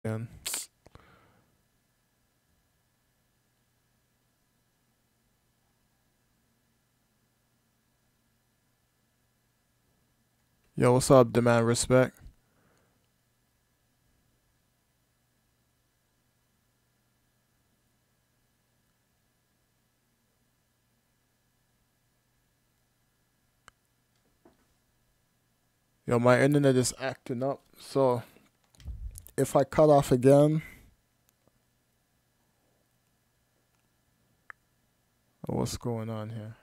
And yo, what's up, Demand Respect? Yo, my internet is acting up, so if I cut off again, what's going on here?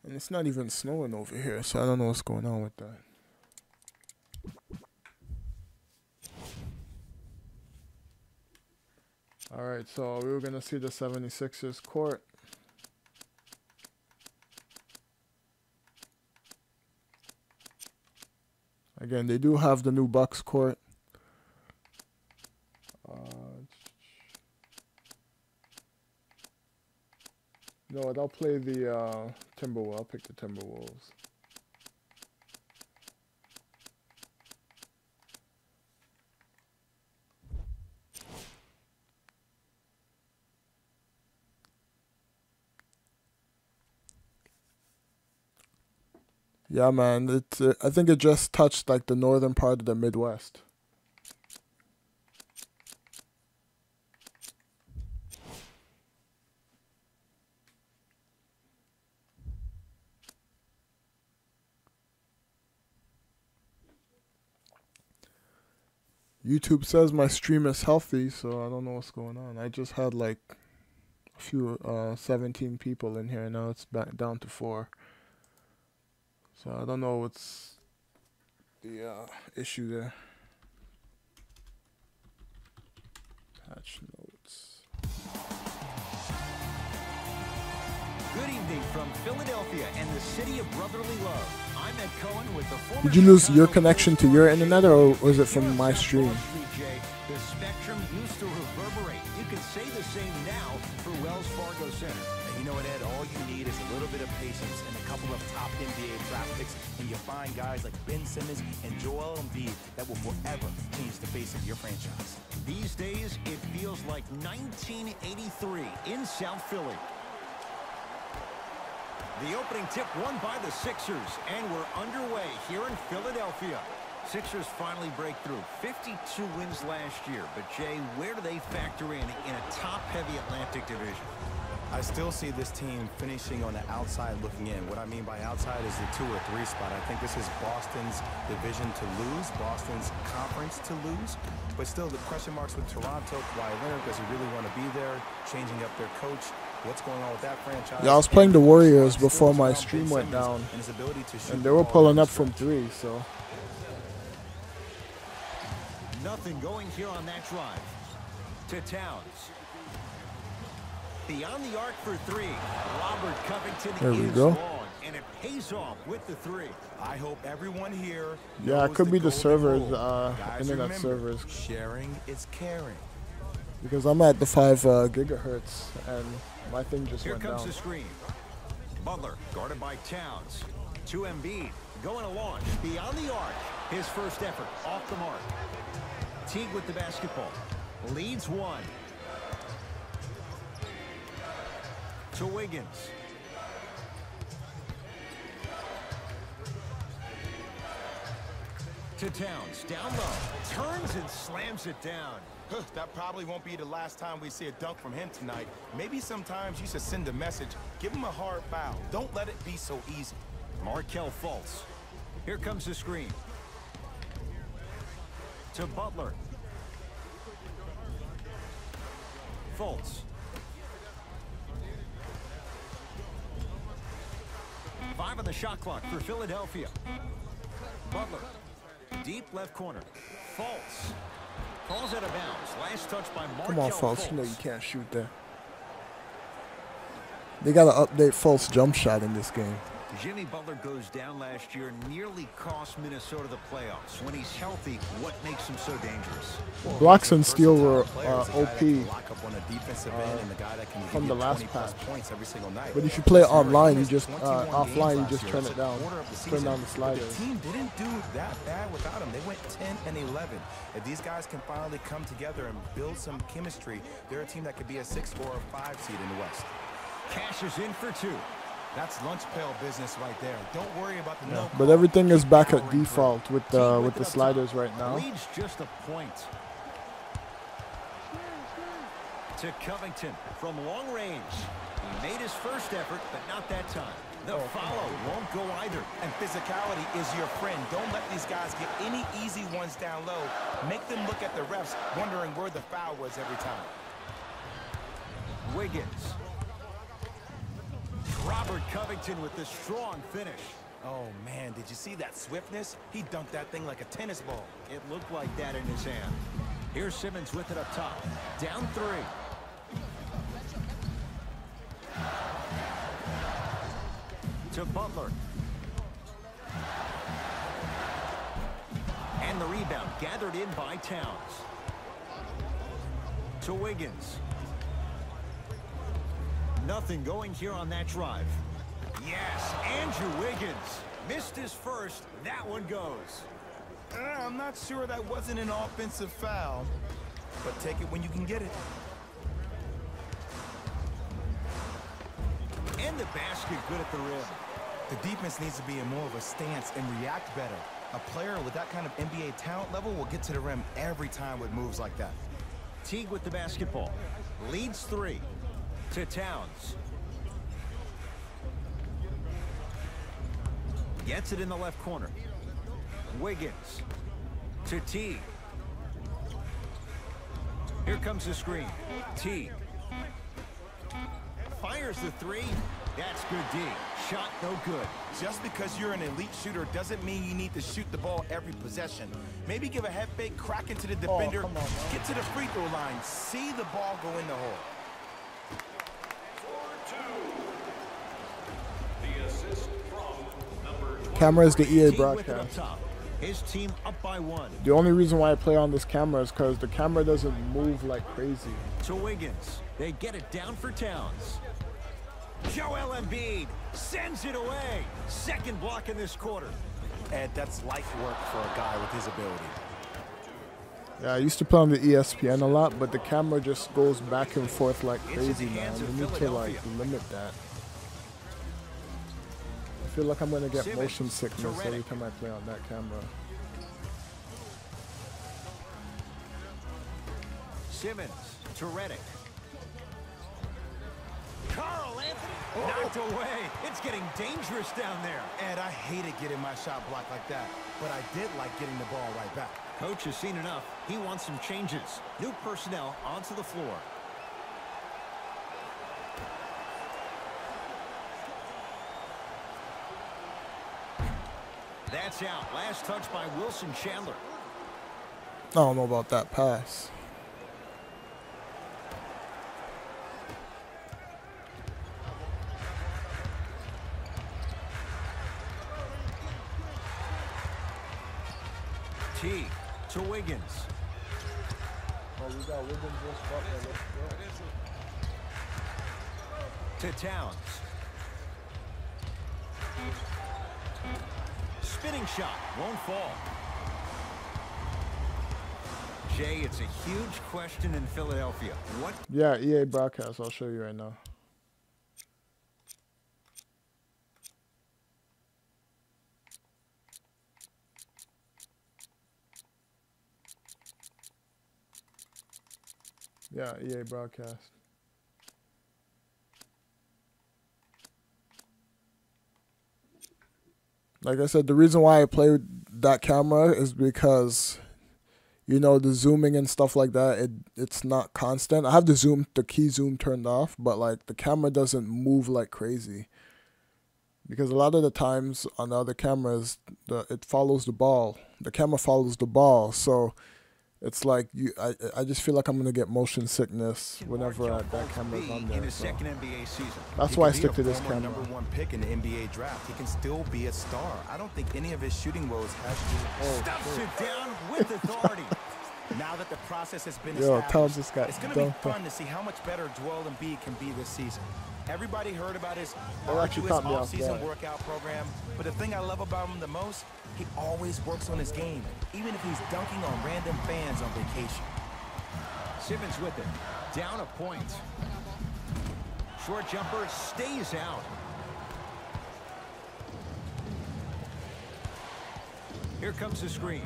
And it's not even snowing over here, so I don't know what's going on with that. Alright, so we were going to see the 76ers court. Again, they do have the new Bucks court. No, I'll play the Timberwolves. I'll pick the Timberwolves. Yeah, man. It's I think it just touched like the northern part of the Midwest. YouTube says my stream is healthy, so I don't know what's going on. I just had like a few 17 people in here. Now it's back down to 4. So I don't know what's the issue there. Patch notes. Good evening from Philadelphia and the city of brotherly love. I'm Ed Cohen with the former. Did you lose your connection to your internet, or was it from my stream? The spectrum used to reverberate. You can say the same now for Wells Fargo Center. And you know what, Ed? All you need is a little bit of patience and a couple of top NBA draft picks, and you find guys like Ben Simmons and Joel Embiid that will forever change the face of your franchise. These days, it feels like 1983 in South Philly. The opening tip won by the Sixers, and we're underway here in Philadelphia. Sixers finally break through. 52 wins last year. But, Jay, where do they factor in a top-heavy Atlantic division? I still see this team finishing on the outside looking in. What I mean by outside is the 2 or 3 spot. I think this is Boston's division to lose, Boston's conference to lose. But still, the question marks with Toronto. Kawhi Leonard, does he really want to be there? Changing up their coach. What's going on with that franchise? Yeah, I was playing the Warriors before my stream went down, and they were pulling up from 3, so. Nothing going here on that drive. To Towns. Beyond the arc for 3. Robert Covington is long, and it pays off with the 3. I hope everyone here. Yeah, it could be the servers, internet remember, servers. Sharing is caring. Because I'm at the 5 gigahertz, and my thing just Here went comes down. the screen. Butler guarded by Towns. To Embiid, going to launch beyond the arc. His first effort off the mark. Teague with the basketball. Leads 1. To Wiggins. To Towns, down low. Turns and slams it down. That probably won't be the last time we see a dunk from him tonight. Maybe sometimes you should send a message. Give him a hard foul. Don't let it be so easy. Markelle Fultz. Here comes the screen. To Butler. Fultz. 5 on the shot clock for Philadelphia. Butler. Deep left corner. Fultz. Falls out of bounds. Last touch by Markel Come on, Fultz. Fultz. You know you can't shoot there. They got to update Fultz' jump shot in this game. Jimmy Butler goes down last year, nearly cost Minnesota the playoffs. When he's healthy, what makes him so dangerous? Blocks and steal were OP from the last pass. But if you play online, you just offline, you just turn it down, turn down the sliders. The team didn't do that bad without him. They went 10 and 11. If these guys can finally come together and build some chemistry, they're a team that could be a 6 or a 5 seed in the West. Cash is in for 2. That's lunch pail business right there. Don't worry about the no. But everything is back at default with the sliders right now. Leads just a point. To Covington from long range. He made his first effort, but not that time. The follow won't go either. And physicality is your friend. Don't let these guys get any easy ones down low. Make them look at the refs, wondering where the foul was every time. Wiggins. Robert Covington with the strong finish. Oh, man, did you see that swiftness? He dunked that thing like a tennis ball. It looked like that in his hand. Here's Simmons with it up top. Down 3. To Butler. And the rebound gathered in by Towns. To Wiggins. Nothing going here on that drive. Yes, Andrew Wiggins missed his first. That one goes. I'm not sure that wasn't an offensive foul, but take it when you can get it. And the basket good at the rim. The defense needs to be in more of a stance and react better. A player with that kind of NBA talent level will get to the rim every time with moves like that. Teague with the basketball. Leads 3. To Towns. Gets it in the left corner. Wiggins. To Teague. Here comes the screen. Teague. Fires the 3. That's good D. Shot no good. Just because you're an elite shooter doesn't mean you need to shoot the ball every possession. Maybe give a head fake, crack into the defender, get to the free throw line, see the ball go in the hole. Camera is the EA broadcast. His team up by 1. The only reason why I play on this camera is because the camera doesn't move like crazy. To Wiggins. They get it down for Towns. Joel Embiid sends it away. Second block in this quarter. Ed, that's life work for a guy with his ability. Yeah, I used to play on the ESPN a lot, but the camera just goes back and forth like crazy, man. You need to like limit that. I feel like I'm gonna get motion sickness every time I play on that camera. Simmons to Redick. Carl Anthony knocked away. It's getting dangerous down there. Ed, I hated getting my shot blocked like that, but I did like getting the ball right back. Coach has seen enough. He wants some changes. New personnel onto the floor. That's out. Last touch by Wilson Chandler. I don't know about that pass. Teague to Wiggins. Oh, we got Wiggins to Towns. Spinning shot won't fall. Jay, it's a huge question in Philadelphia. What? Yeah, EA broadcast. I'll show you right now. Yeah, EA broadcast. Like I said, the reason why I play with that camera is because, you know, the zooming and stuff like that, it's not constant. I have the key zoom turned off, but like the camera doesn't move like crazy. Because a lot of the times on the other cameras, it follows the ball. The camera follows the ball, so it's like I just feel like I'm gonna get motion sickness whenever that camera's on there. In his So second NBA season. that's He why I could be stick a to this former camera. #1 pick in the NBA draft. He can still be a star. I don't think any of his shooting woes has to. Stuffs it down with authority. Now that the process has been Yo, established, tell him this guy it's going to be don't- fun to see how much better Joel Embiid can be this season. Everybody heard about his That actually arduous caught me off off-season guard. workout program, but the thing I love about him the most, he always works on his game, even if he's dunking on random fans on vacation. Simmons with it. Down a point. Short jumper stays out. Here comes the screen.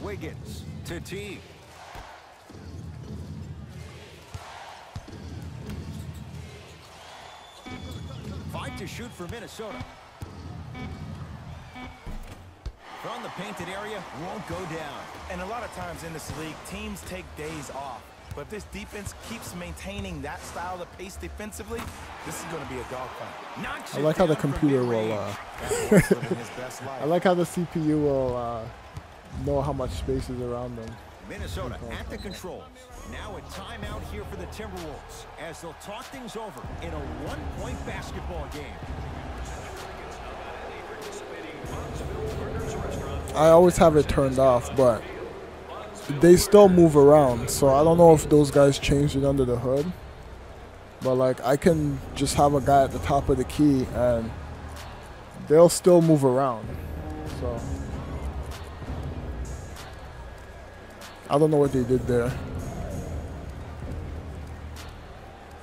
Wiggins to T. Five to shoot for Minnesota. From the painted area, won't go down. And a lot of times in this league, teams take days off. But if this defense keeps maintaining that style of pace defensively, this is going to be a dogfight. Knocks I it like how the down from computer will. mid-range. That's living his best life. I like how the CPU will know how much space is around them. Minnesota at the controls. Now a timeout here for the Timberwolves as they'll talk things over in a one-point basketball game. I always have it turned off, but they still move around. So I don't know if those guys changed it under the hood. But like I can just have a guy at the top of the key and they'll still move around. So I don't know what they did there.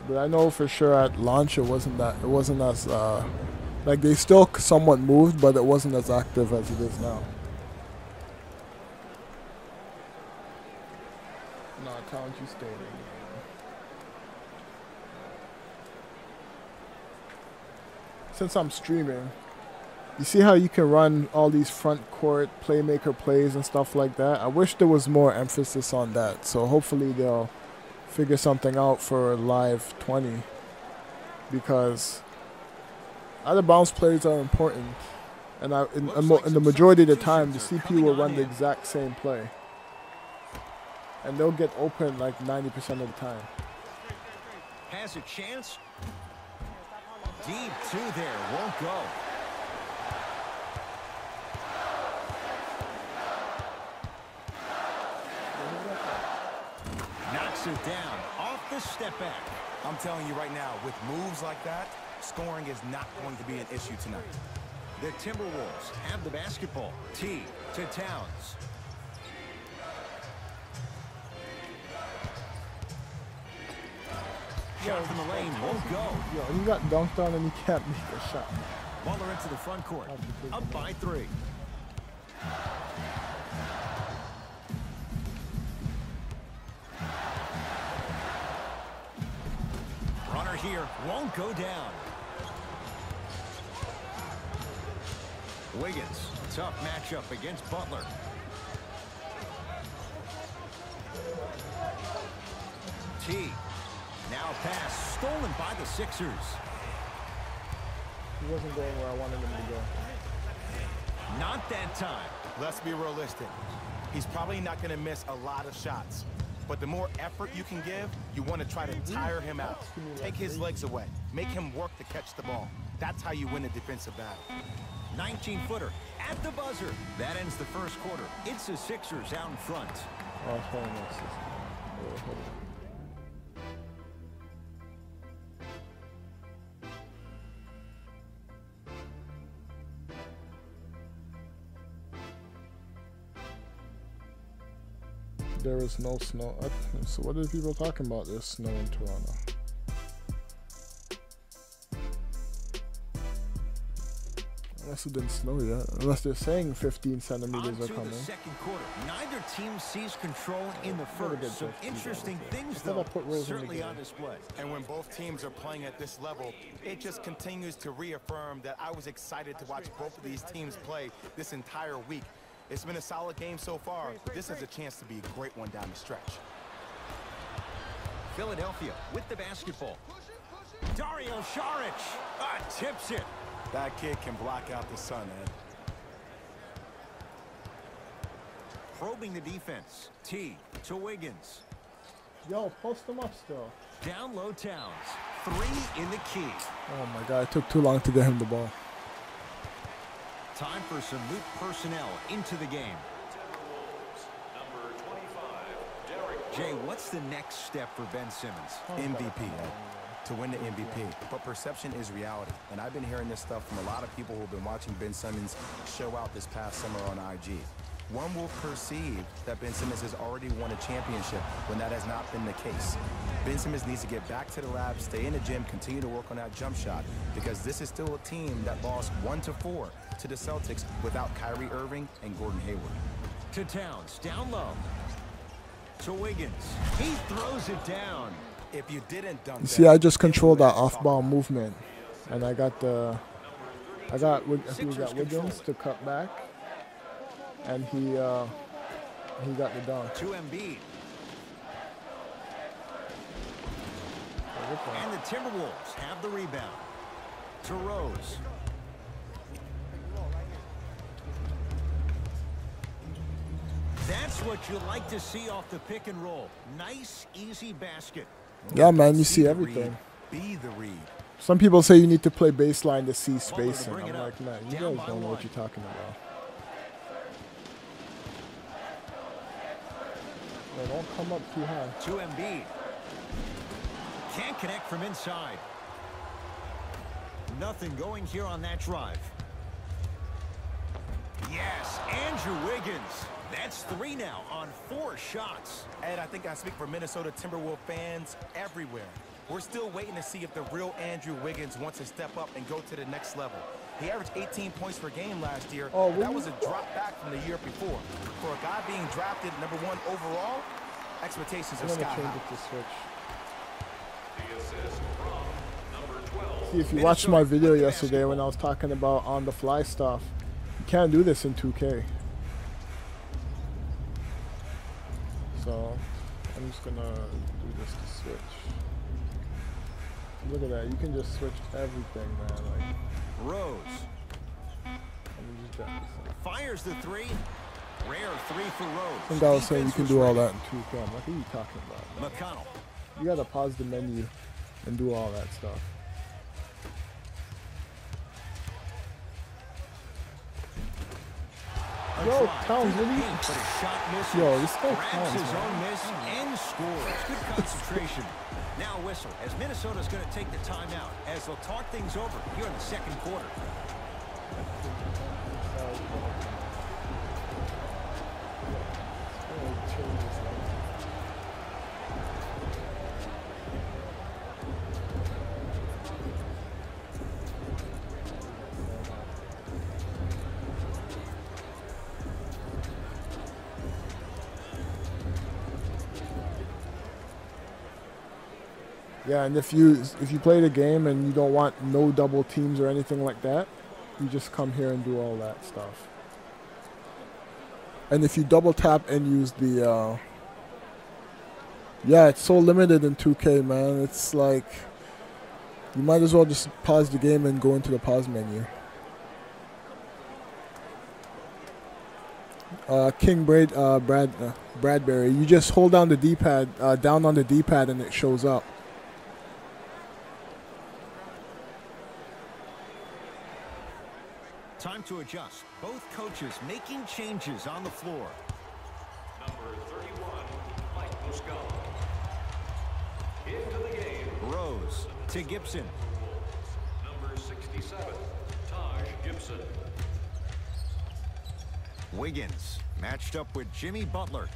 But I know for sure at launch it wasn't as like they still somewhat moved, but it wasn't as active as it is now. No, Talent, you stay there. Since I'm streaming, you see how you can run all these front court playmaker plays and stuff like that? I wish there was more emphasis on that. So hopefully they'll figure something out for Live 20, because out of bounds plays are important. And in the majority of the time, the CPU will run the exact same play. And they'll get open like 90% of the time. Has a chance. Deep two there, won't go. Knocks it down off the step back. I'm telling you right now, with moves like that, scoring is not going to be an issue tonight. The Timberwolves have the basketball. T to Towns. Shot from the lane won't go. Yo, he got dunked on and he can't make a shot. Butler into the front court. Up by 3. Runner here won't go down. Wiggins, tough matchup against Butler. T. Now pass stolen by the Sixers. He wasn't going where I wanted him to go. Not that time. Let's be realistic. He's probably not going to miss a lot of shots. But the more effort you can give, you want to try to tire him out. Take his legs away. Make him work to catch the ball. That's how you win a defensive battle. 19-footer at the buzzer. That ends the first quarter. It's the Sixers out in front. Oh, hold on, hold on. There is no snow. So what are people talking about? There's snow in Toronto. Unless it didn't snow yet. Unless they're saying 15 centimeters are coming. The second quarter. Neither team sees control in the first. Some interesting things, I though, put Rose in the certainly game. on display. And when both teams are playing at this level, it just continues to reaffirm that I was excited to watch both of these teams play this entire week. It's been a solid game so far, but this has a chance to be a great one down the stretch. Philadelphia with the basketball. Dario Saric tips it. That kid can block out the sun, Ed. probing the defense. T to Wiggins. Yo, post them up still. Down low Towns. 3 in the key. Oh my God, it took too long to get him the ball. Time for some new personnel into the game. Jay, what's the next step for Ben Simmons? MVP. To win the MVP. But perception is reality. And I've been hearing this stuff from a lot of people who have been watching Ben Simmons show out this past summer on IG. One will perceive that Ben Simmons has already won a championship when that has not been the case. Ben Simmons needs to get back to the lab, stay in the gym, continue to work on that jump shot, because this is still a team that lost 1-4 to the Celtics without Kyrie Irving and Gordon Hayward. To Towns, down low. To Wiggins. He throws it down. If you didn't dunk You see, I just controlled that off-ball movement, and I got Wiggins to cut back, and he got the dunk. To Embiid. And the Timberwolves have the rebound. To Rose. That's what you like to see off the pick and roll. Nice, easy basket. Yeah, man, you see everything. Be the read. Some people say you need to play baseline to see spacing. bring it I'm up. like, man, you Down guys by don't know one. what you're talking about. No, don't come up too high. To Embiid. Can't connect from inside. Nothing going here on that drive. Yes, Andrew Wiggins. That's 3 now on 4 shots. And I think I speak for Minnesota Timberwolves fans everywhere. We're still waiting to see if the real Andrew Wiggins wants to step up and go to the next level. He averaged 18 points per game last year. Oh, that was a drop back from the year before. For a guy being drafted #1 overall, expectations I'm are gonna sky change high. it to switch. See, if you watched my video yesterday when I was talking about on-the-fly stuff, you can't do this in 2K. So I'm just gonna do this to switch. Look at that, you can just switch everything, man. Like, Rose. let me just get this. Fires the 3. Rare 3 for Rose. I think I was saying you Defense can was do all ready. that in 2K. I'm like, what are you talking about, man? McConnell. You gotta pause the menu and do all that stuff. Yo, Towns, what are you? But a shot misses. Yo, this guy grabs Towns, his man. own miss and scores. Good concentration. Now whistle as Minnesota's going to take the timeout as they'll talk things over here in the second quarter. Yeah, and if you play the game and you don't want no double teams or anything like that, you just come here and do all that stuff. And if you double tap and use the yeah, it's so limited in 2K, man. It's like you might as well just pause the game and go into the pause menu. Bradbury, you just hold down the D-pad, down on the D-pad, and it shows up. Time to adjust. Both coaches making changes on the floor. Number 31, Mike Muscala. Into the game, Rose to Gibson. number 67, Taj Gibson. Wiggins matched up with Jimmy Butler.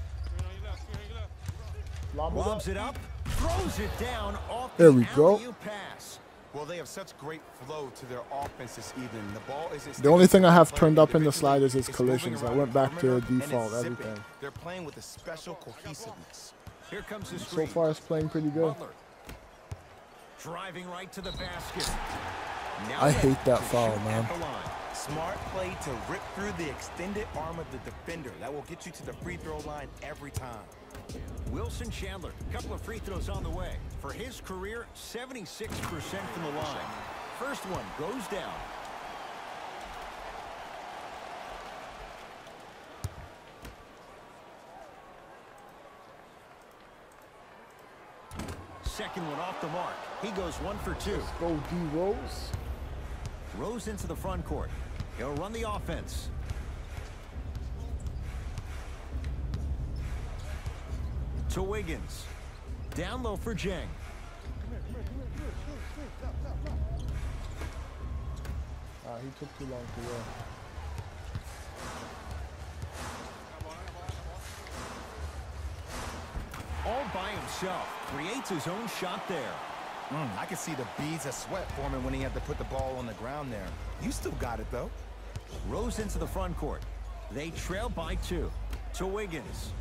Lob it up. Lobs it up. Throws it down off There the we go. alley-oop pass. Well, they have such great flow to their offense this evening. The ball is The only thing I have turned up in the sliders is collisions. I went back to default, everything. They're playing with a special cohesiveness. Here comes the So screen. far, it's playing pretty good. Butler. Driving right to the basket. Now I ready hate that to foul, shoot at man. the line. Smart play to rip through the extended arm of the defender. That will get you to the free throw line every time. Wilson Chandler, a couple of free throws on the way. For his career, 76% from the line. First one goes down. second one off the mark. He goes 1 for 2. Let's go D Rose. Rose into the front court. He'll run the offense. To Wiggins. Down low for Jang. He took too long to roll. All by himself. Creates his own shot there. I could see the beads of sweat forming when he had to put the ball on the ground there. You still got it, though. Rose into the front court. They trail by 2. To Wiggins.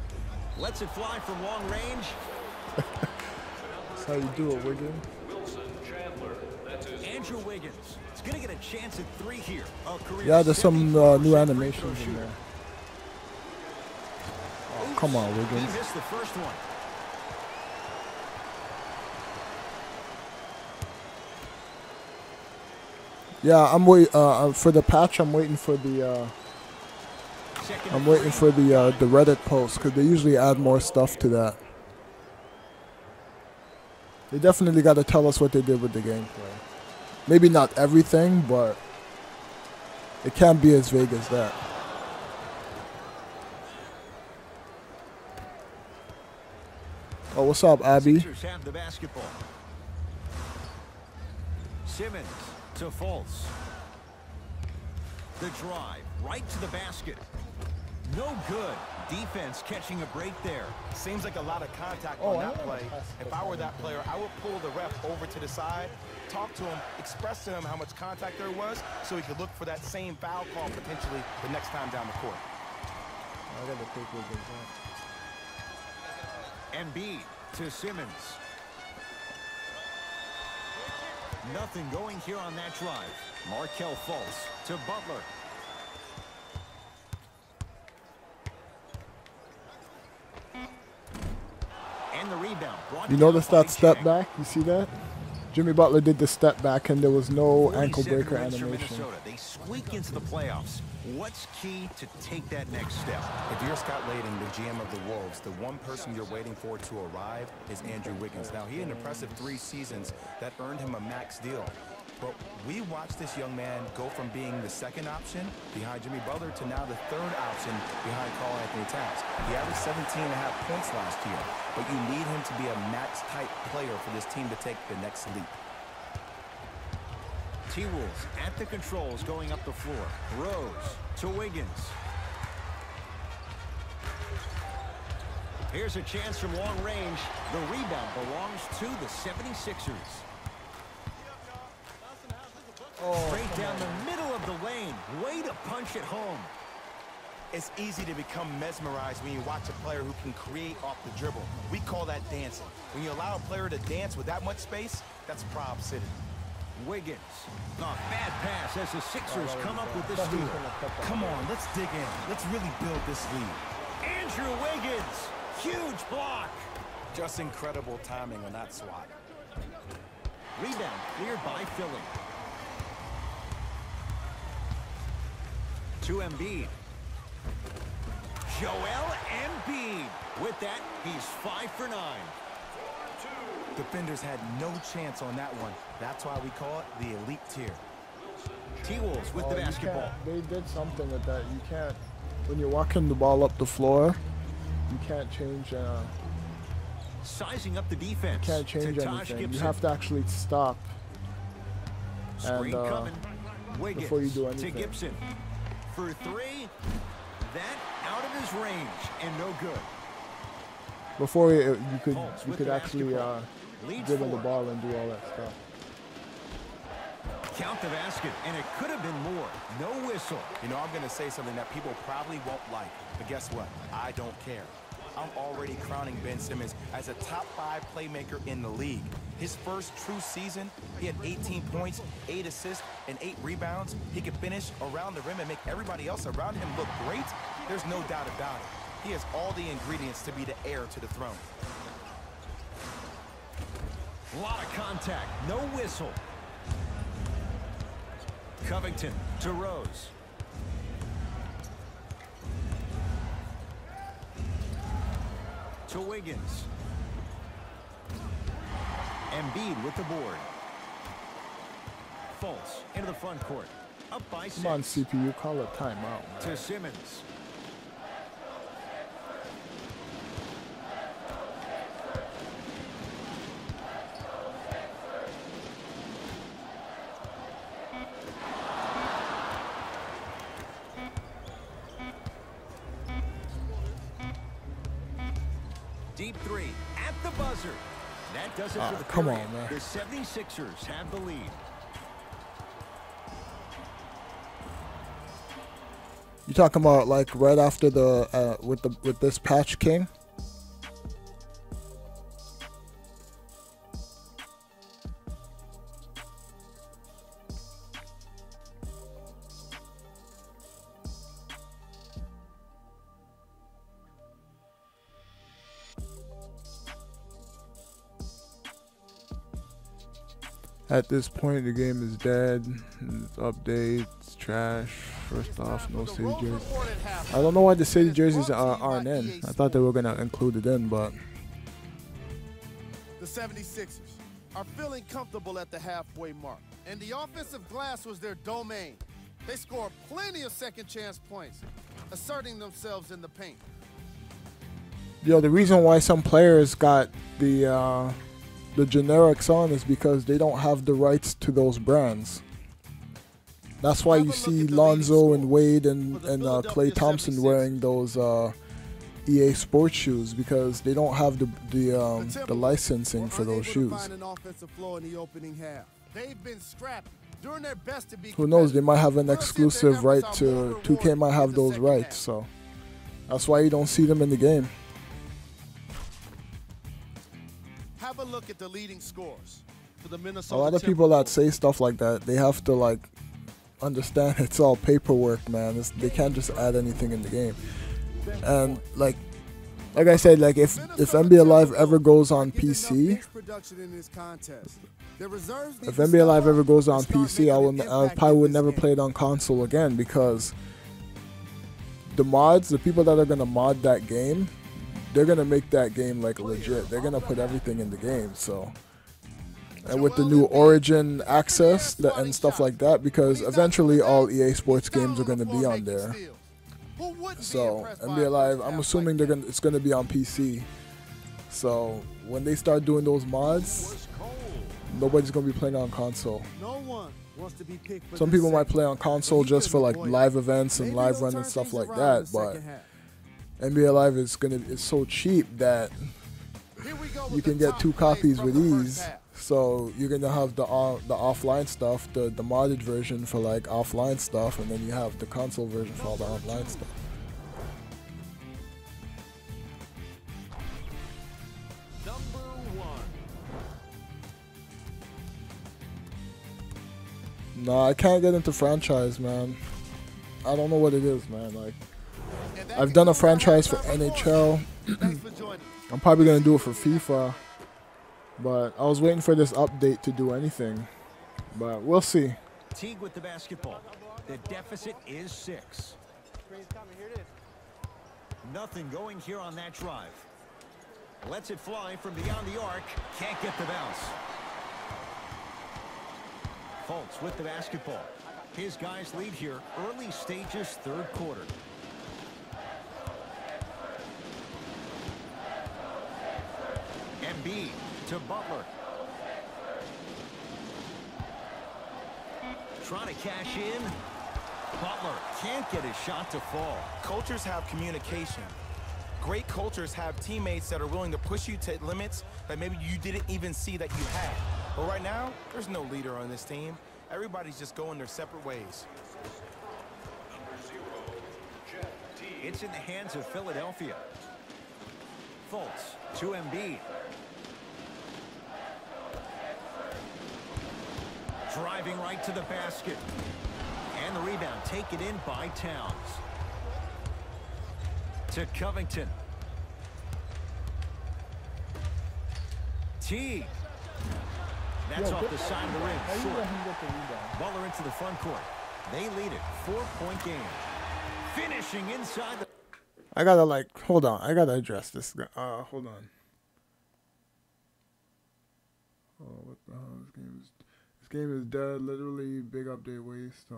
Lets it fly from long range. That's how you do it, Wiggins. Andrew Wiggins is going to get a chance at 3 here. Yeah, there's some new animations in there. Oh, come on, He Wiggins. missed the first one. Yeah, I'm wait for the patch. I'm waiting for the the Reddit post because they usually add more stuff to that. They definitely got to tell us what they did with the gameplay. Maybe not everything, but it can't be as vague as that. Oh, what's up, Abby? Sixers have the basketball. Simmons to Fultz. The drive right to the basket. No good. Defense catching a break there. Seems like a lot of contact on that play. If I were that player, I would pull the ref over to the side, talk to him, express to him how much contact there was so he could look for that same foul call potentially the next time down the court. I gotta take Wiggins out. Embiid to Simmons. Nothing going here on that drive. Markelle Fultz to Butler. And the rebound. You notice that step back? You see that? Jimmy Butler did the step back and there was no ankle breaker animation. They squeak into the playoffs. What's key to take that next step? If you're Scott Layden, the GM of the Wolves, the one person you're waiting for to arrive is Andrew Wiggins. Now, he had an impressive 3 seasons that earned him a max deal. But we watched this young man go from being the second option behind Jimmy Butler to now the third option behind Karl-Anthony Towns. He averaged 17.5 points last year, but you need him to be a max-type player for this team to take the next leap. T-Wolves at the controls going up the floor. Rose to Wiggins. Here's a chance from long range. The rebound belongs to the 76ers. Straight down the middle of the lane. Way to punch it home. It's easy to become mesmerized when you watch a player who can create off the dribble. We call that dancing. When you allow a player to dance with that much space, that's Prob City. Wiggins. A bad pass as the Sixers come up with this steal. Come on, let's dig in. Let's really build this lead. Andrew Wiggins. Huge block. Just incredible timing on that swat. Rebound cleared by Philly. To Embiid. Joel Embiid. With that, he's 5 for 9. Defenders had no chance on that one. That's why we call it the elite tier. T-Wolves with the basketball. They did something with that. You can't, when you're walking the ball up the floor, you can't change. Sizing up the defense. You can't change anything. You have to actually stop. Screen coming. Wiggins before you do anything. to Gibson. For 3, that out of his range and no good. Before you could actually dribble the 4. ball and do all that stuff. Count the basket, and it could have been more. No whistle. You know, I'm going to say something that people probably won't like, but guess what? I don't care. I'm already crowning Ben Simmons as a top 5 playmaker in the league. His first true season, he had 18 points, 8 assists, and 8 rebounds. He could finish around the rim and make everybody else around him look great. There's no doubt about it. He has all the ingredients to be the heir to the throne. A lot of contact, no whistle. Covington to Rose. To Wiggins. Embiid with the board. Fultz into the front court. Up by 6. Come on, CPU, call a timeout, man. To Simmons. Deep 3 at the buzzer. That does it for the come on, period. man. The 76ers have the lead. You talking about like right after the with this patch king? At this point, the game is dead. It's updates, trash. First off, no city jerseys. I don't know why the city jerseys aren't in. I thought they were gonna include it in, but The 76ers are feeling comfortable at the halfway mark, and the offensive glass was their domain. They scored plenty of second chance points, asserting themselves in the paint. yo, the reason why some players got the generics on is because they don't have the rights to those brands. That's why you see Lonzo and Wade and Klay Thompson wearing those EA Sports shoes, because they don't have the licensing for those shoes. Who knows? They might have an exclusive right to 2K might have those rights, so that's why you don't see them in the game. Have a look at the leading scores for the A Minnesota lot of people that say stuff like that, they have to like understand it's all paperwork, man. They can't just add anything in the game. And like I said, like if NBA Live ever goes on PC, if NBA Live ever goes on PC, I probably would never play it on console again, because the mods, the people that are gonna mod that game, they're gonna make that game like legit. They're gonna put everything in the game. So, and with the new Origin access and stuff like that, because eventually all EA Sports games are gonna be on there. So NBA Live, I'm assuming it's gonna be on PC. So when they start doing those mods, nobody's gonna be playing on console. Some people might play on console just for like live events and live run and stuff like that, but NBA Live is so cheap that you can get 2 copies with ease. So you're gonna have the offline stuff, the modded version for like offline stuff, and then you have the console version for all the online stuff. Number 1. Nah, I can't get into franchise, man. I don't know what it is, man. Like, I've done a franchise for NHL. I'm probably gonna do it for FIFA. But I was waiting for this update to do anything. But we'll see. Teague with the basketball. The deficit is 6. Nothing going here on that drive. Lets it fly from beyond the arc. Can't get the bounce. Fultz with the basketball. His guys lead here. Early stages, 3rd quarter. Embiid to Butler. Trying to cash in. Butler can't get his shot to fall. Cultures have communication. Great cultures have teammates that are willing to push you to limits that maybe you didn't even see that you had. But right now, there's no leader on this team. Everybody's just going their separate ways. It's in the hands of Philadelphia. Fultz to Embiid. Driving right to the basket. And the rebound taken in by Towns. To Covington. Teague. That's off the side of the rim. Short. Butler into the front court. They lead it. 4-point game. Finishing inside the... I gotta hold on. I gotta address this. Hold on. what the hell? This game is dead. Literally, big update waste.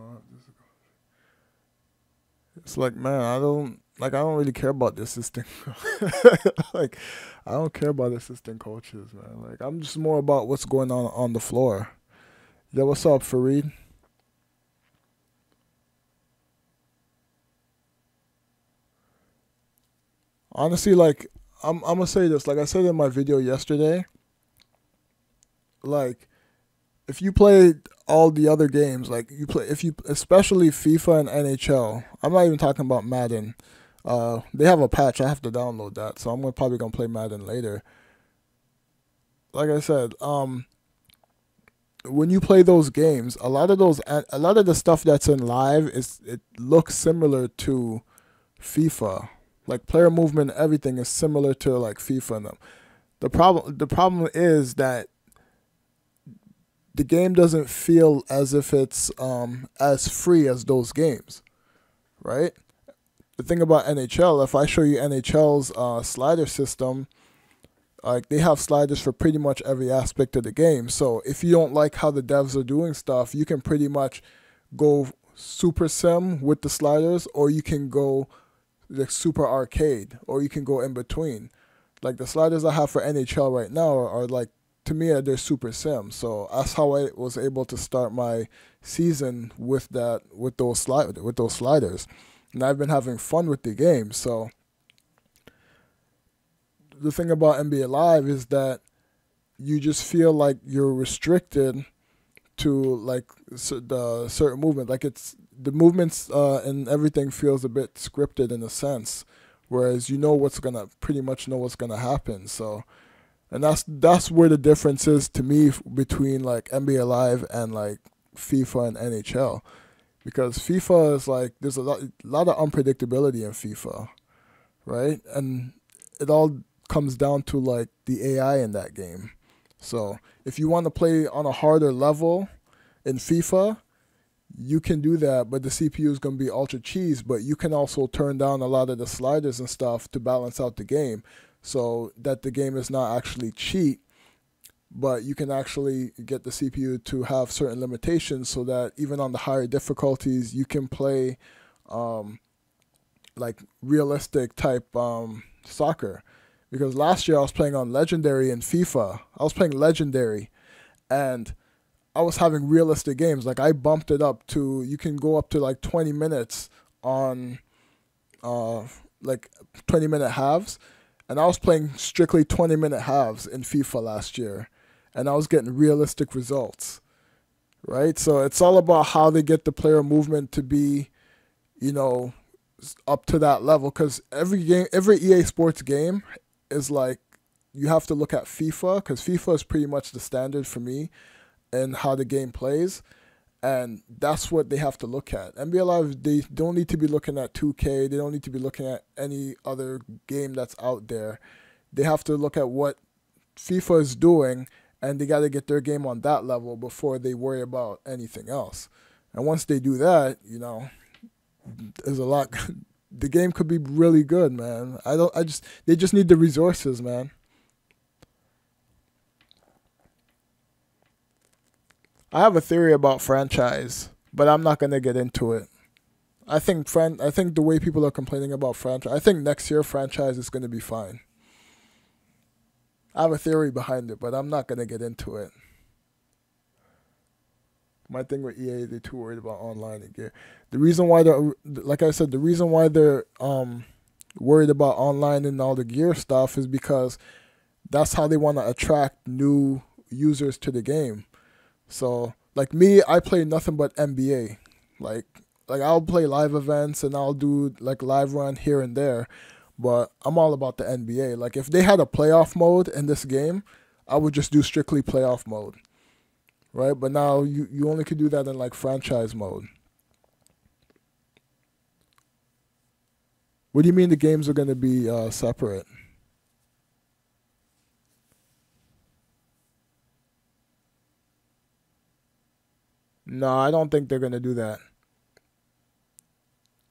It's like, man, I don't really care about the assistant. Like, I don't care about assistant coaches, man. Like, I'm just more about what's going on the floor. Yo, what's up, Fareed? Honestly, like, I'm gonna say this. Like I said in my video yesterday, like, if you play all the other games, like especially FIFA and NHL. I'm not even talking about Madden. They have a patch. I have to download that, so I'm probably gonna play Madden later. Like I said, when you play those games, a lot of the stuff that's in live it looks similar to FIFA. Like player movement, everything is similar to like FIFA and them. The problem is that the game doesn't feel as if it's as free as those games, right? The thing about NHL, if I show you NHL's slider system, like they have sliders for pretty much every aspect of the game. So if you don't like how the devs are doing stuff, you can pretty much go super sim with the sliders, or you can go like super arcade, or you can go in between. Like the sliders I have for NHL right now are like, to me, they're super sim. So that's how I was able to start my season with those sliders, and I've been having fun with the game. So the thing about NBA Live is that you just feel like you're restricted to like the certain movement. Like it's the movements and everything feels a bit scripted in a sense, whereas pretty much know what's gonna happen. So. And that's where the difference is to me between like NBA Live and like FIFA and NHL, because FIFA is like there's a lot of unpredictability in FIFA, right? And it all comes down to like the AI in that game. So if you want to play on a harder level in FIFA, you can do that, but the CPU is going to be ultra cheese. But you can also turn down a lot of the sliders and stuff to balance out the game, so that the game is not actually cheat, but you can actually get the CPU to have certain limitations so that even on the higher difficulties, you can play like realistic type soccer. Because last year I was playing on Legendary in FIFA. I was playing Legendary, and I was having realistic games. Like I bumped it up to, you can go up to like 20 minutes on like 20-minute halves. And I was playing strictly 20-minute halves in FIFA last year, and I was getting realistic results, right? So it's all about how they get the player movement to be, up to that level. Because every EA Sports game is like, you have to look at FIFA, because FIFA is pretty much the standard for me and how the game plays. And that's what they have to look at. NBA Live, they don't need to be looking at 2K. They don't need to be looking at any other game that's out there. They have to look at what FIFA is doing, and they got to get their game on that level before they worry about anything else. And once they do that, there's a lot. The game could be really good, man. They just need the resources, man. I have a theory about franchise, but I'm not gonna get into it. I think the way people are complaining about franchise, I think next year franchise is gonna be fine. I have a theory behind it, but I'm not gonna get into it. My thing with EA, they're too worried about online and gear. The reason why like I said, the reason why they're worried about online and all the gear stuff is because that's how they want to attract new users to the game. So, like me, I play nothing but NBA. Like I'll play live events and I'll do like live run here and there, but I'm all about the NBA. Like if they had a playoff mode in this game, I would just do strictly playoff mode, right? But now you only could do that in like franchise mode. What do you mean the games are going to be separate? No, I don't think they're going to do that.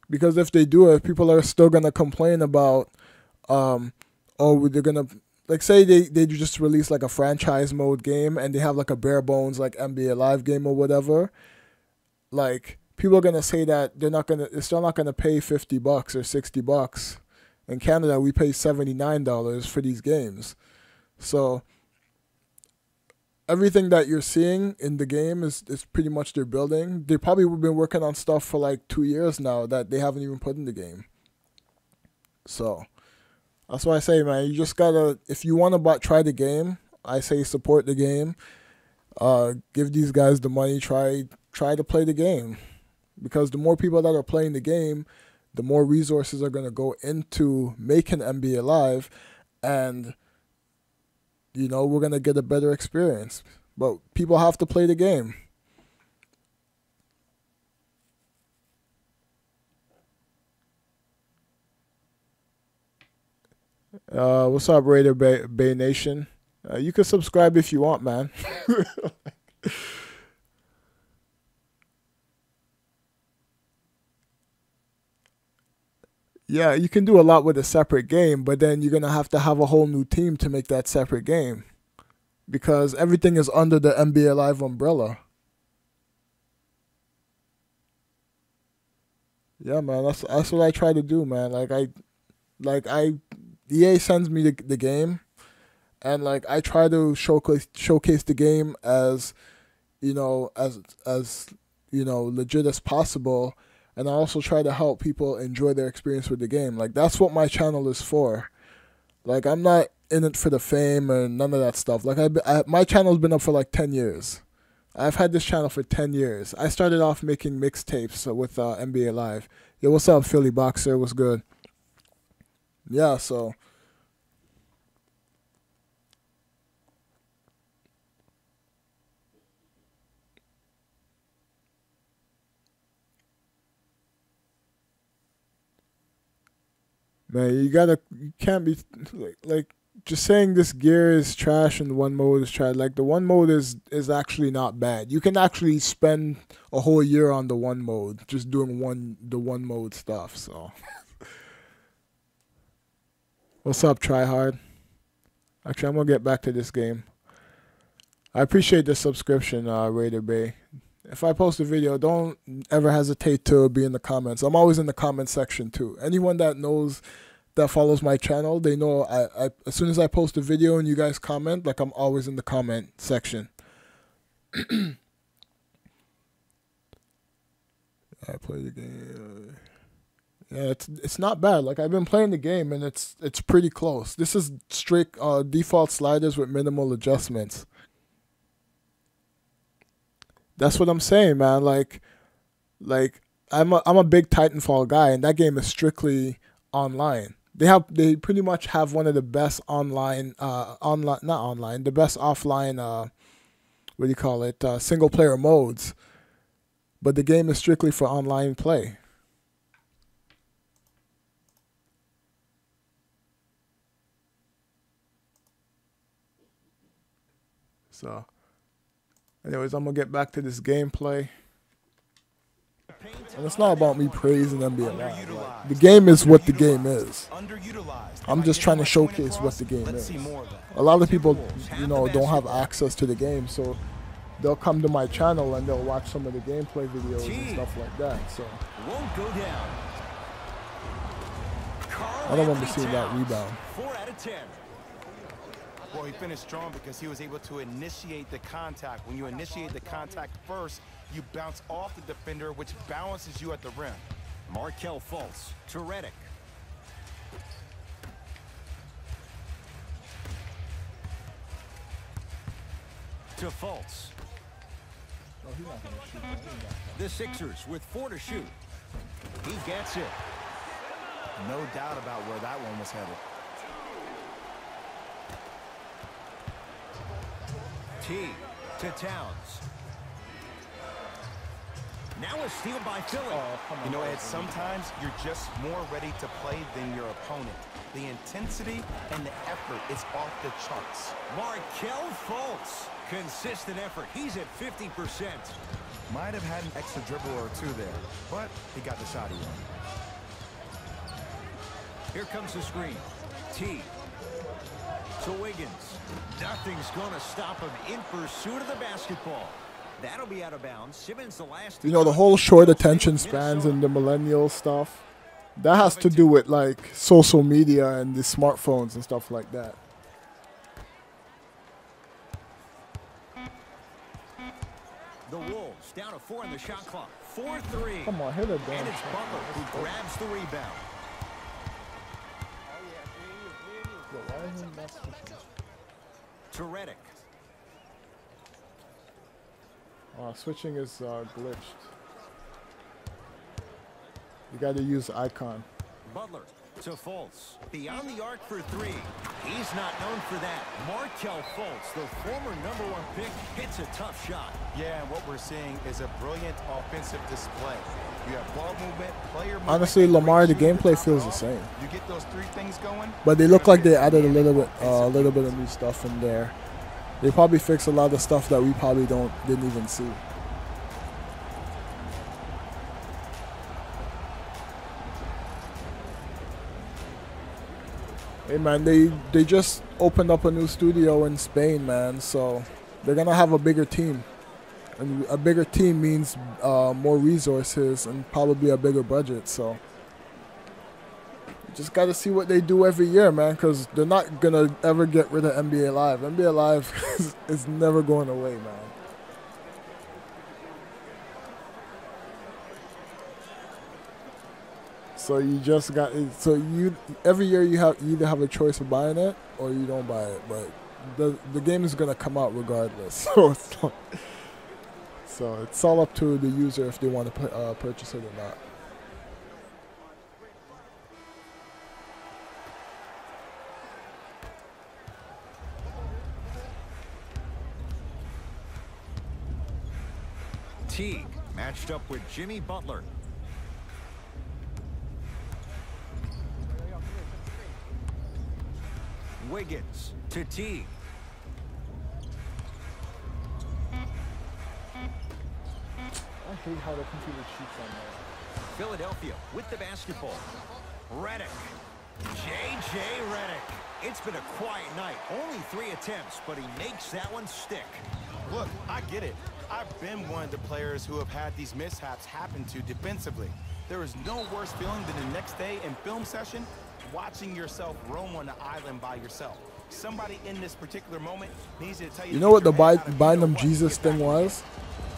Because if they do it, people are still going to complain about, they're going to, like say they just release like a franchise mode game and they have like a bare bones like NBA Live game or whatever, like people are gonna say that they're still not gonna pay $50 or $60. In Canada, we pay $79 for these games. So everything that you're seeing in the game is pretty much their building. They probably been working on stuff for like 2 years now that they haven't even put in the game. So that's why I say, man, you just gotta, if you want to try the game, I say support the game. Give these guys the money. Try to play the game, because the more people that are playing the game, the more resources are gonna go into making NBA Live, and we're gonna get a better experience. But people have to play the game. What's up, Raider Bay Nation? You can subscribe if you want, man. Yeah, you can do a lot with a separate game, but then you're going to have a whole new team to make that separate game, because everything is under the NBA Live umbrella. Yeah, man, that's what I try to do, man. EA sends me the game, and like I try to showcase the game as legit as possible, and I also try to help people enjoy their experience with the game. Like that's what my channel is for. Like I'm not in it for the fame and none of that stuff. Like my channel's been up for like 10 years. I've had this channel for 10 years. I started off making mixtapes with NBA Live. Yo, what's up, Philly Boxer? What's good? Yeah, so man, you can't be like just saying this gear is trash and one mode is trash. Like the one mode is actually not bad. You can actually spend a whole year on the one mode just doing the one mode stuff. So what's up, Tryhard? Actually, I'm gonna get back to this game. I appreciate the subscription, Raider Bay. If I post a video, don't ever hesitate to be in the comments. I'm always in the comment section too. Anyone that follows my channel, they know I as soon as I post a video and you guys comment, like I'm always in the comment section. I play the game. Yeah, it's not bad. Like I've been playing the game and it's pretty close. This is strict default sliders with minimal adjustments. That's what I'm saying, man. Like I'm a big Titanfall guy, and that game is strictly online. They pretty much have one of the best the best offline what do you call it, single player modes. But the game is strictly for online play. So anyways, I'm going to get back to this gameplay. And it's not about me praising NBA Live. Like, the game is what the game is. I'm just trying to showcase what the game is. A lot of people, don't have access to the game, so they'll come to my channel and they'll watch some of the gameplay videos and stuff like that. So I don't want to see that rebound. 4 out of 10. Well, he finished strong because he was able to initiate the contact. When you initiate the contact first, you bounce off the defender, which balances you at the rim. Markelle Fultz to Redick. To Fultz. The Sixers with 4 to shoot. He gets it. No doubt about where that one was headed. T to Towns. Now a steal by Philly. Ed, sometimes you're just more ready to play than your opponent. The intensity and the effort is off the charts. Markelle Fultz. Consistent effort. He's at 50%. Might have had an extra dribble or two there, but he got the shot he wanted. Here comes the screen. T to Wiggins. Nothing's going to stop him in pursuit of the basketball. That'll be out of bounds. Simmons the last. You know, the whole short attention spans and the millennial stuff, that has to do with like social media and the smartphones and stuff like that. The Wolves down to 4 in the shot clock. 4-3. Come on, hit it down. And it's Butler who grabs the rebound. To Redick. Switching is glitched. You got to use icon. Butler to Fultz. Beyond the arc for 3. He's not known for that. Markelle Fultz, the former #1 pick, hits a tough shot. Yeah, and what we're seeing is a brilliant offensive display. You have ball movement, player movement. Honestly, Lamar, the gameplay feels the same. You get those 3 things going. But they look like they added a little bit of new stuff in there. They probably fixed a lot of stuff that we probably didn't even see. Hey man, they just opened up a new studio in Spain, man. So they're gonna have a bigger team, and a bigger team means more resources and probably a bigger budget. So just got to see what they do every year, man, because they're not going to ever get rid of NBA Live. NBA Live is never going away, man. So you just got – so you every year you either have a choice of buying it or you don't buy it. But the game is going to come out regardless. So it's all up to the user if they want to purchase it or not. Teague matched up with Jimmy Butler. Wiggins to Teague. I hate how the computer cheats on that. Philadelphia with the basketball. Redick. J.J. Redick. It's been a quiet night. Only 3 attempts, but he makes that one stick. Look, I get it. I've been one of the players who have had these mishaps happen to defensively. There is no worse feeling than the next day in film session watching yourself roam on the island by yourself. Somebody in this particular moment needs to tell you. You know what the Bynum Jesus thing was?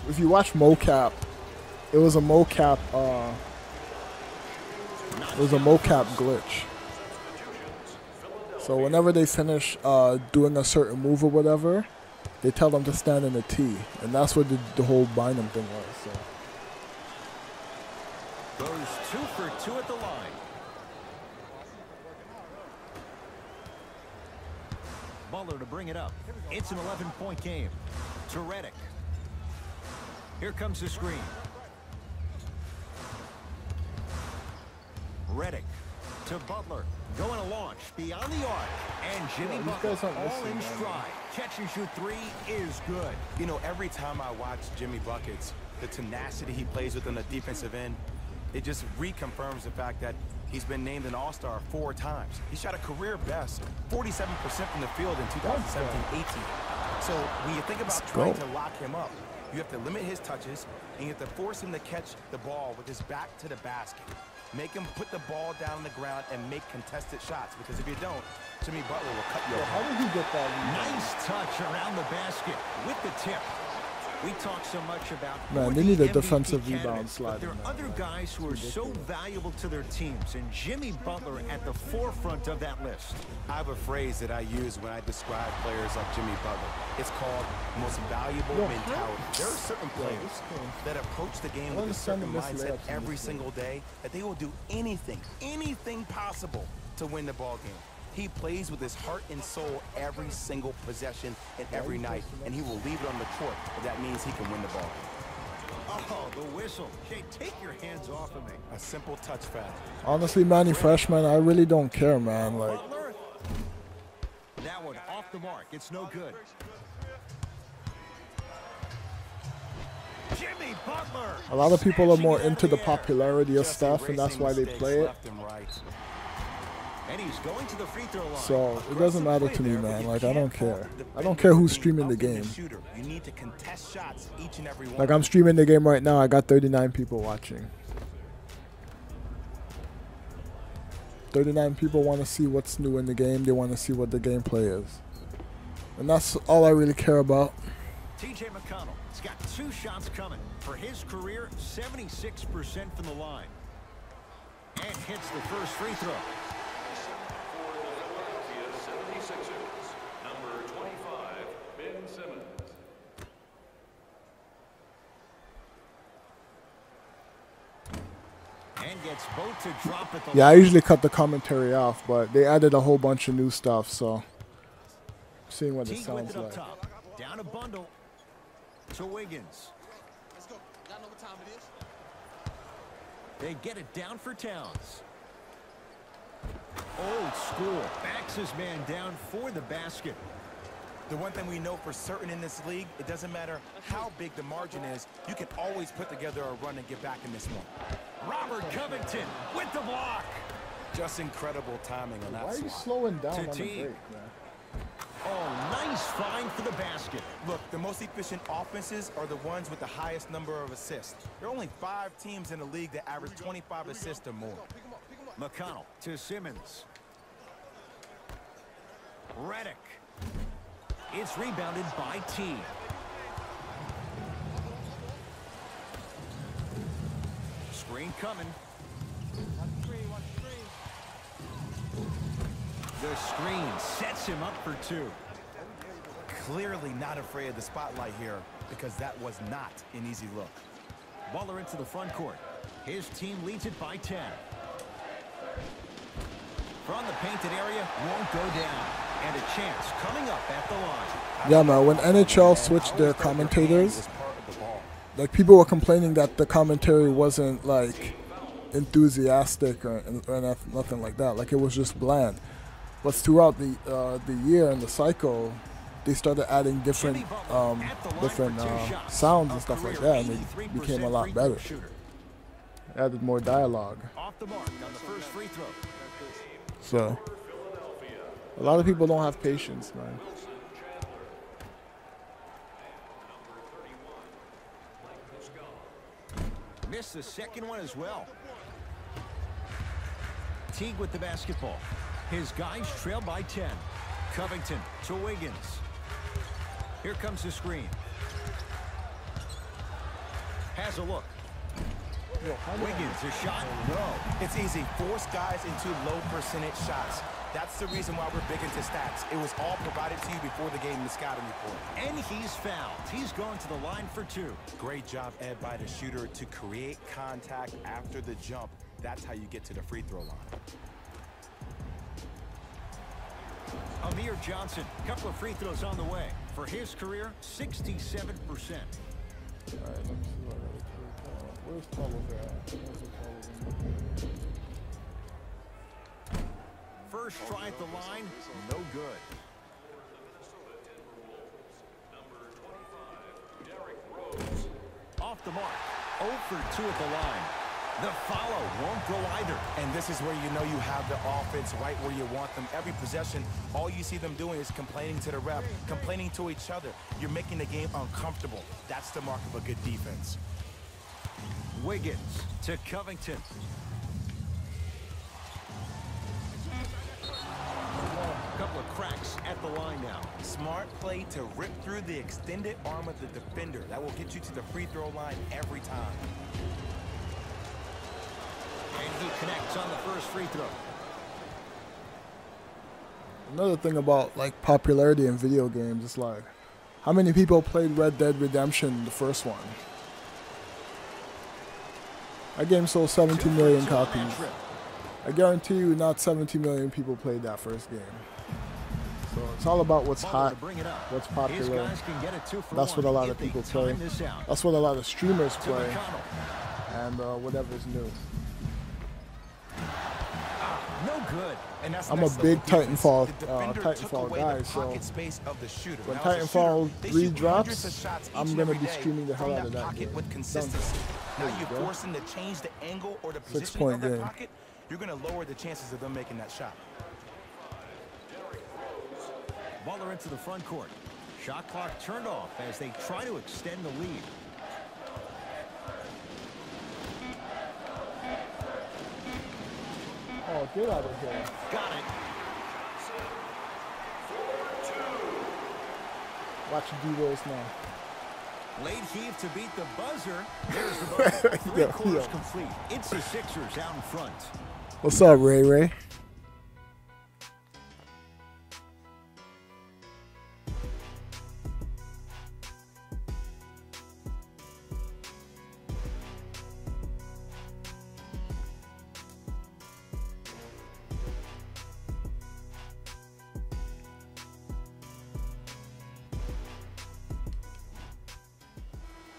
If you watch mocap, it was a mocap. It was a mocap glitch. So whenever they finish doing a certain move or whatever, they tell them to stand in a T, and that's what the whole Bynum thing was. So. Goes 2 for 2 at the line. Butler to bring it up. It's an 11-point game. To Redick. Here comes the screen. Redick to Butler. Going to launch beyond the arc. And Jimmy Butler all in stride. Catch and shoot 3 is good. You know, every time I watch Jimmy Buckets, the tenacity he plays with on the defensive end, it just reconfirms the fact that he's been named an All-Star 4 times. He shot a career best 47% from the field in 2017-18. So when you think about trying to lock him up, you have to limit his touches, and you have to force him to catch the ball with his back to the basket. Make him put the ball down on the ground and make contested shots, because if you don't, Jimmy Butler will cut you off. How did he get that? Nice touch around the basket with the tip. We talk so much about man, they need a MVP defensive rebound candidates, slide. but there are other guys who are so valuable to their teams, and Jimmy Butler at the forefront of that list. I have a phrase that I use when I describe players like Jimmy Butler. It's called most valuable mentality. There are certain players that approach the game with a certain mindset every single day that they will do anything possible to win the ball game. He plays with his heart and soul every single possession and every night, and he will leave it on the court if that means he can win the ball. Oh, the whistle. Jay, take your hands off of me. A simple touch foul. Honestly, Manny Freshman, I really don't care, man. Like, Butler. That one off the mark. It's no good. Jimmy Butler. a lot of people are more into the popularity of stuff, and that's why they play it. And he's going to the free throw line. So it doesn't matter to me, man. Like, I don't care. I don't care who's streaming the game. You need to contest shots each and every one. Like, I'm streaming the game right now. I got 39 people watching. 39 people want to see what's new in the game. They want to see what the gameplay is. And that's all I really care about. TJ McConnell has got 2 shots coming. For his career, 76% from the line. And hits the first free throw. For the Philadelphia 76ers, number 25, Ben Simmons. And gets both to drop at the Yeah, I line. usually cut the commentary off, but they added a whole bunch of new stuff, so seeing what it Teague with sounds it up like. top. Down a bundle to Wiggins. Let's go. Y'all know what time it is. They get it down for Towns. Old school. Backs his man down for the basket. The one thing we know for certain in this league, it doesn't matter how big the margin is, you can always put together a run and get back in this one. Robert Covington with the block. Just incredible timing on that Why are you swat. slowing down To on the Teague. break, man? Oh, nice find for the basket. Look, the most efficient offenses are the ones with the highest number of assists. There are only 5 teams in the league that average 25 assists or more. McConnell to Simmons. Redick. It's rebounded by Teague. Screen coming. The screen sets him up for 2. Clearly not afraid of the spotlight here because that was not an easy look. Waller into the front court. His team leads it by 10. From the painted area, won't go down. And a chance coming up at the line. Yeah, man, when NHL switched their commentators, like, people were complaining that the commentary wasn't, like, enthusiastic or nothing like that. Like, it was just bland. But throughout the year and the cycle, they started adding different sounds and stuff like that, and it became a lot better. Added more dialogue. Off the mark on the first free throw. So, a lot of people don't have patience, man. Missed the second one as well. Teague with the basketball. His guys trail by 10. Covington to Wiggins. Here comes the screen. Has a look. Wiggins, a shot? No. It's easy. Force guys into low percentage shots. That's the reason why we're big into stats. It was all provided to you before the game in the scouting report. And he's fouled. He's going to the line for 2. Great job, Ed, by the shooter to create contact after the jump. That's how you get to the free throw line. Amir Johnson, couple of free throws on the way. For his career, 67%. All right, let me see what I gotta do. Where's Tolliver at? First try at the line, no good. Off the mark, 0 for 2 at the line. The follow won't go either. And this is where you know you have the offense right where you want them. Every possession, all you see them doing is complaining to the ref, complaining to each other. You're making the game uncomfortable. That's the mark of a good defense. Wiggins to Covington. Couple of cracks at the line now. Smart play to rip through the extended arm of the defender. That will get you to the free throw line every time. And he connects on the first free throw. Another thing about, like, popularity in video games is, like, how many people played Red Dead Redemption, the first one? That game sold 17 million copies. I guarantee you not 17 million people played that first game. So it's all about what's hot, what's popular. That's what a lot of people play. That's what a lot of streamers play. And whatever's new. No good. And that's I'm a big Titanfall guy, so when Titanfall 3 drops, I'm going to be streaming the hell out of that game. With consistency. Now you're forcing to change the angle or the position 6-point of their game. pocket. you're going to lower the chances of them making that shot. Butler into the front court. Shot clock turned off as they try to extend the lead. Oh, get out of here. Got it. Watch D-Rose now. Late heave to beat the buzzer. There's the buzzer. Three quarters complete. It's the Sixers out in front. What's up, Ray Ray?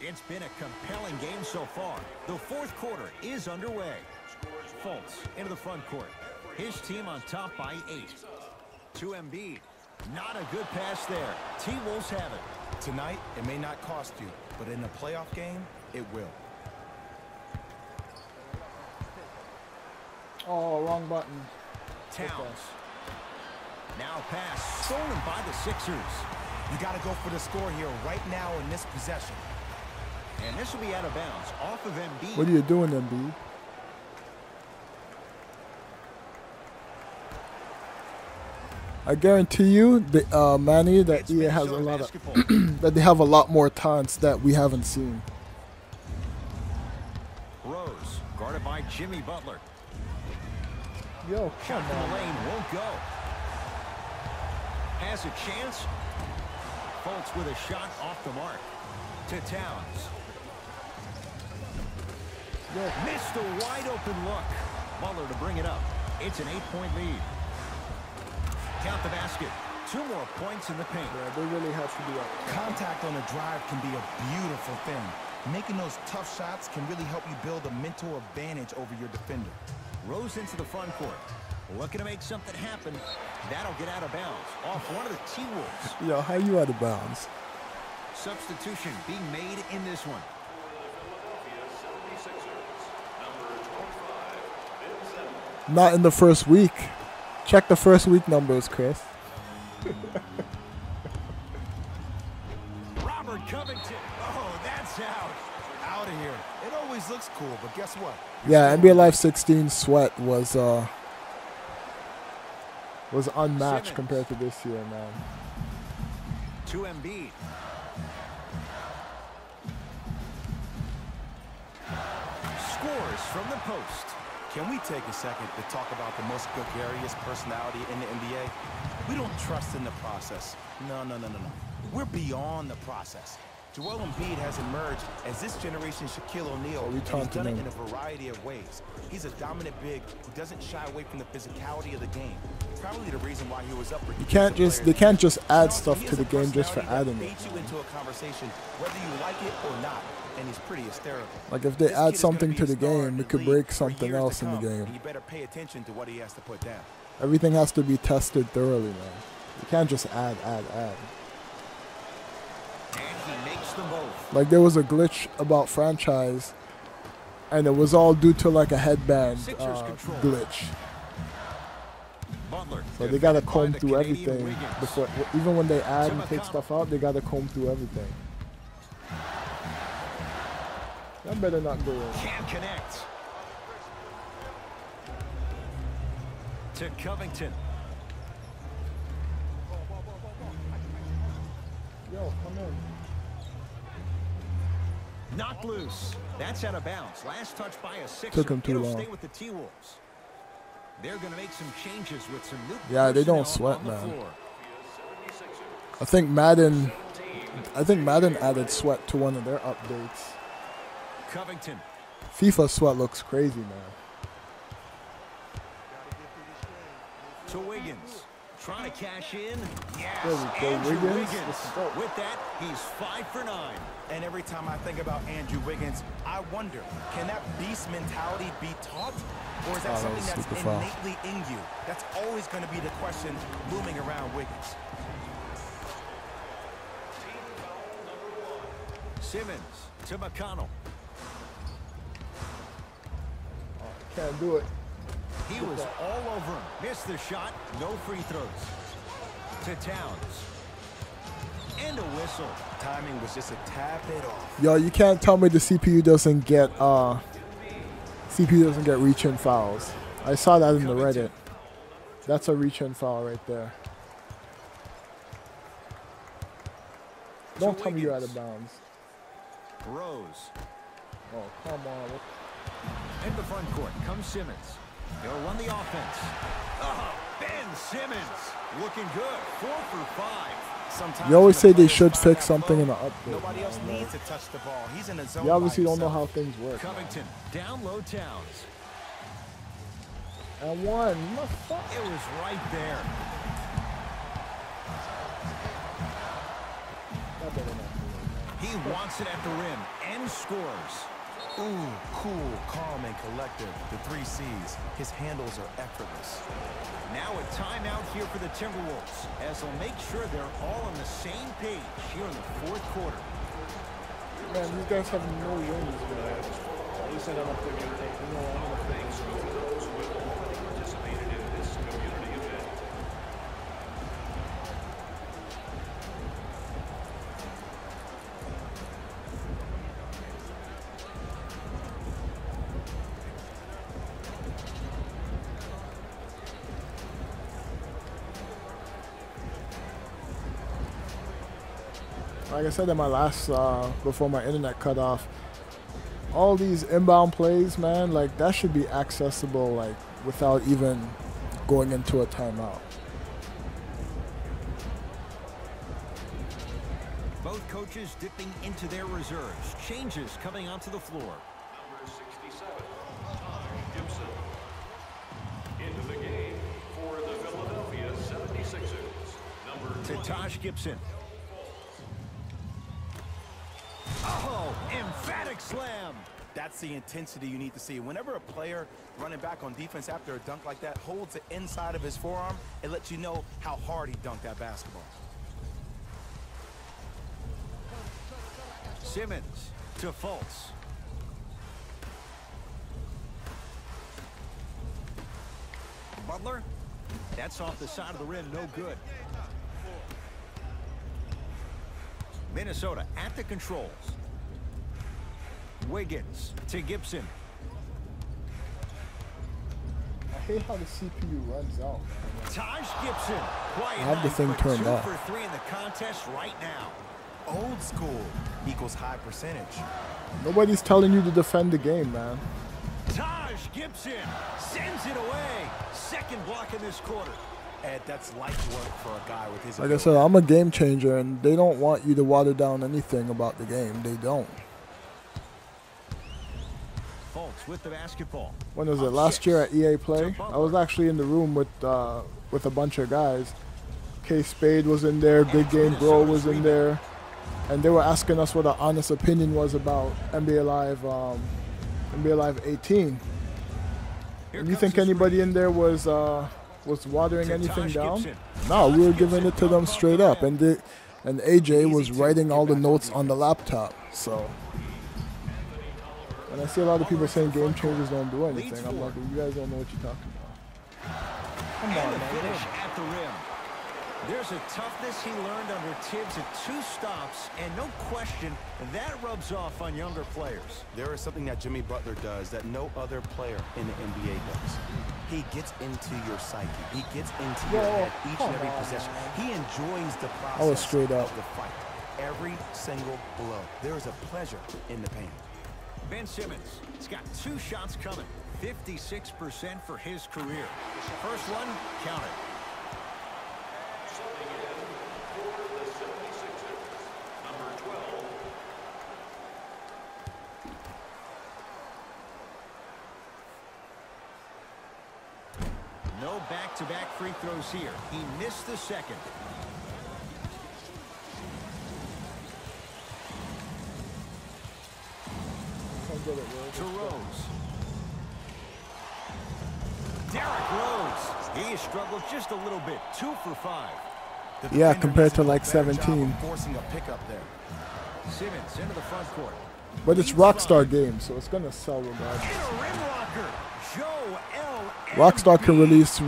It's been a compelling game so far. The fourth quarter is underway. Fultz into the front court. His team on top by 8. To Embiid. Not a good pass there. T-Wolves have it. Tonight, it may not cost you, but in a playoff game, it will. Oh, wrong button. Towns. Now pass stolen by the Sixers. You got to go for the score here right now in this possession. And this will be out of bounds off of Embiid. What are you doing, Embiid? I guarantee you, Manny, that EA has a lot of that they have a lot more talents that we haven't seen. Rose guarded by Jimmy Butler. Yo, Shot come from the on. lane won't go. Has a chance. Fultz with a shot off the mark. To Towns. Yo. Missed a wide open look. Butler to bring it up. It's an 8-point lead. Count the basket. 2 more points in the paint. Yeah, they really have to do that. Contact on a drive can be a beautiful thing. Making those tough shots can really help you build a mental advantage over your defender. Rose into the front court. Looking to make something happen. That'll get out of bounds. Off one of the T-Wolves. Yo, how you out of bounds? Substitution being made in this one. Not in the first week. Check the first week numbers, Chris. Robert Covington. Oh, that's out. Out of here. It always looks cool, but guess what? Yeah, NBA Live 16 sweat was unmatched Simmons. compared to this year, man. To Embiid. Scores from the post. Can we take a second to talk about the most gregarious personality in the NBA? We don't trust in the process. No. We're beyond the process. Joel Embiid has emerged as this generation's Shaquille O'Neal, and he's done it in a variety of ways. He's a dominant big who doesn't shy away from the physicality of the game. Probably the reason why he was up for They can't just add stuff to the game just for adding it. You into a conversation whether you like it or not, and he's pretty hysterical. Like if they add something to the game, it could break something else in the game. You better pay attention to what he has to put down. Everything has to be tested thoroughly, man. You can't just add. And he makes them both. Like there was a glitch about franchise, and it was all due to like a headband glitch. Butler. So they gotta comb defended by the through Canadian everything Wiggins. before, even when they add and take stuff out, they gotta comb through everything. That better not go in. Can't connect. To Covington. Yo, come in. Knocked loose. That's out of bounds. Last touch by a Sixer. Took him too It'll long. stay with the T-Wolves. They're going to make some changes with some new Yeah, they don't personnel sweat, on the man. floor. I think Madden added sweat to one of their updates. Covington. FIFA sweat looks crazy, man. To Wiggins. Trying to cash in. Yes. There we go, Andrew Wiggins. Wiggins. Let's go. With that, he's 5 for 9. And every time I think about Andrew Wiggins, I wonder, can that beast mentality be taught? Or is that Oh, that was something that's super foul. innately in you? That's always going to be the question looming around Wiggins. Simmons to McConnell. Can't do it. He was all over him. Missed the shot. No free throws. To Towns. And a whistle. Timing was just a tad bit off. Yo, you can't tell me the CPU doesn't get reach-in fouls. I saw that in the Reddit. That's a reach-in foul right there. Don't tell me you're out of bounds. Rose. Oh, come on. In the front court comes Simmons. He'll run the offense. Oh, Ben Simmons. Looking good. 4 for 5. Sometimes You always say they should fix something in the update. Nobody else needs to touch the ball. He's in the zone. You obviously don't know himself. how things work. Covington. Down low Towns. And one. It was right there. He wants it at the rim and scores. Ooh, cool, calm, and collective. The 3 C's. His handles are effortless. Now a timeout here for the Timberwolves as they'll make sure they're all on the same page here in the 4th quarter. Man, these guys have no wins, man. At least I don't have to get Thanks to those who have already participated in this community event. Like I said in my last, before my internet cut off, all these inbound plays, man, like that should be accessible, like without even going into a timeout. Both coaches dipping into their reserves. Changes coming onto the floor. Number 67, Taj Gibson. Into the game for the Philadelphia 76ers. Number To Taj Gibson. Oh, emphatic slam. That's the intensity you need to see. Whenever a player running back on defense after a dunk like that holds the inside of his forearm, it lets you know how hard he dunked that basketball. Simmons to Fultz. Butler. That's off the side of the rim, no good. Minnesota at the controls. Wiggins to Gibson. I hate how the CPU runs out, man. Taj Gibson. Quiet I have the night, thing but turned 2 off. for 3 in the contest right now. Old school equals high percentage. Nobody's telling you to defend the game, man. Taj Gibson sends it away. Second block in this quarter. Ed, that's light work for a guy with his Like I ability. said, I'm a game changer, and they don't want you to water down anything about the game. They don't. Fultz with the basketball. When was it? Up Last 6. year at EA Play? To I was actually in the room with a bunch of guys. K Spade was in there, Big Game Bro was in there, and they were asking us what our honest opinion was about NBA Live 18. And you think anybody in there was watering anything down? No, we were giving it to them straight up, and AJ was writing all the notes on the laptop. So, and I see a lot of people saying game changers don't do anything. I'm like, you guys don't know what you're talking about. Come on, And the man. finish at the rim. There's a toughness he learned under Tibbs at 2 stops, and no question that rubs off on younger players. There is something that Jimmy Butler does that no other player in the NBA does. He gets into your psyche. He gets into your head each and every possession. He enjoys the process straight up. of the fight. Every single blow. There is a pleasure in the pain. Ben Simmons, he's got 2 shots coming. 56% for his career. First one, count it. subbing in for the 76ers. Number 12, No back-to-back free throws here. He missed the second. To Rose. Derrick Rose. He struggled just a little bit. 2 for 5. The Yeah, defender compared needs to do a like better job of 17. Forcing a pickup there. Simmons into the front court. But it's Rockstar game, so it's gonna sell regardless. And a rim rocker. Joel Rockstar can Embiid. release